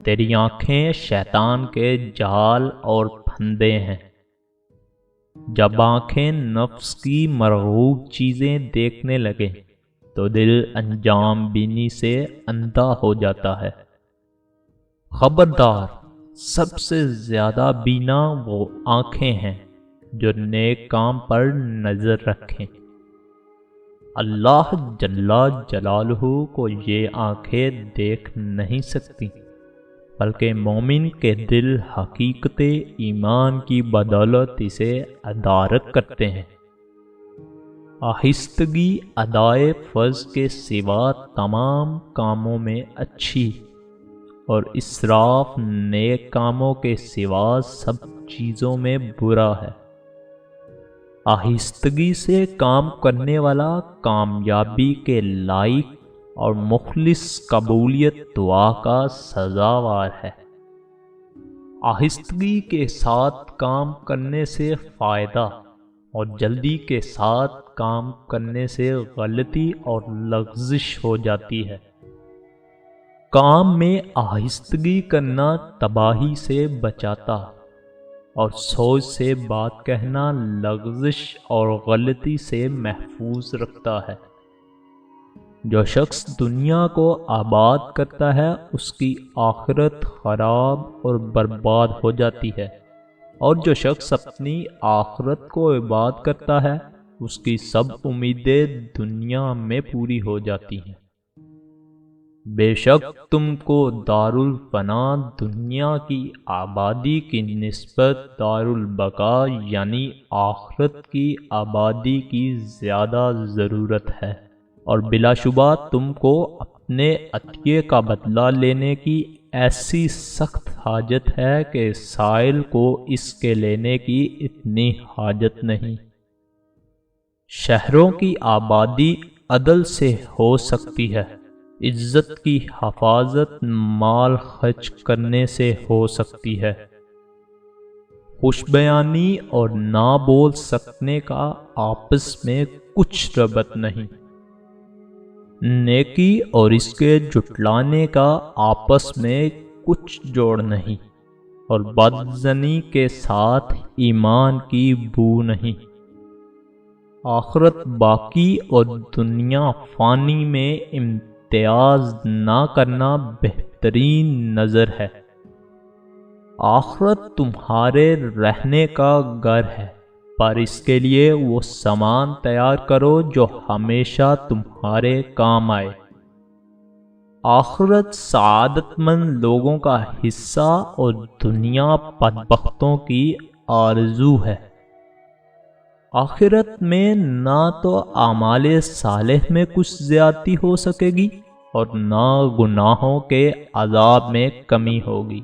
تیری آنکھیں شیطان کے جال اور پھندے ہیں۔ جب آنکھیں نفس کی مرغوب چیزیں دیکھنے لگیں تو دل انجام بینی سے اندھا ہو جاتا ہے۔ خبردار، سب سے زیادہ بینا وہ آنکھیں ہیں جو نیک کام پر نظر رکھیں۔ اللہ جل جلالہ کو یہ آنکھیں دیکھ نہیں سکتی، بلکہ مومن کے دل حقیقت ایمان کی بدولت اسے ادارک کرتے ہیں۔ آہستگی ادائے فرض کے سوا تمام کاموں میں اچھی، اور اسراف نیک کاموں کے سوا سب چیزوں میں برا ہے۔ آہستگی سے کام کرنے والا کامیابی کے لائق اور مخلص قبولیت دعا کا سزاوار ہے۔ آہستگی کے ساتھ کام کرنے سے فائدہ اور جلدی کے ساتھ کام کرنے سے غلطی اور لغزش ہو جاتی ہے۔ کام میں آہستگی کرنا تباہی سے بچاتا، اور سوچ سے بات کہنا لغزش اور غلطی سے محفوظ رکھتا ہے۔ جو شخص دنیا کو آباد کرتا ہے اس کی آخرت خراب اور برباد ہو جاتی ہے، اور جو شخص اپنی آخرت کو آباد کرتا ہے اس کی سب امیدیں دنیا میں پوری ہو جاتی ہیں۔ بے شک تم کو دارالفنا دنیا کی آبادی کی نسبت دارالبقا یعنی آخرت کی آبادی کی زیادہ ضرورت ہے، اور بلا شبہ تم کو اپنے عطیے کا بدلہ لینے کی ایسی سخت حاجت ہے کہ سائل کو اس کے لینے کی اتنی حاجت نہیں۔ شہروں کی آبادی عدل سے ہو سکتی ہے، عزت کی حفاظت مال خرچ کرنے سے ہو سکتی ہے۔ خوش بیانی اور نہ بول سکنے کا آپس میں کچھ ربط نہیں۔ نیکی اور اس کے جھٹلانے کا آپس میں کچھ جوڑ نہیں، اور بدظنی کے ساتھ ایمان کی بو نہیں۔ آخرت باقی اور دنیا فانی میں امتیاز نہ کرنا بہترین نظر ہے۔ آخرت تمہارے رہنے کا گھر ہے، پر اس کے لیے وہ سامان تیار کرو جو ہمیشہ تمہارے کام آئے۔ آخرت سعادت مند لوگوں کا حصہ اور دنیا بدبختوں کی آرزو ہے۔ آخرت میں نہ تو اعمال صالح میں کچھ زیادتی ہو سکے گی اور نہ گناہوں کے عذاب میں کمی ہوگی۔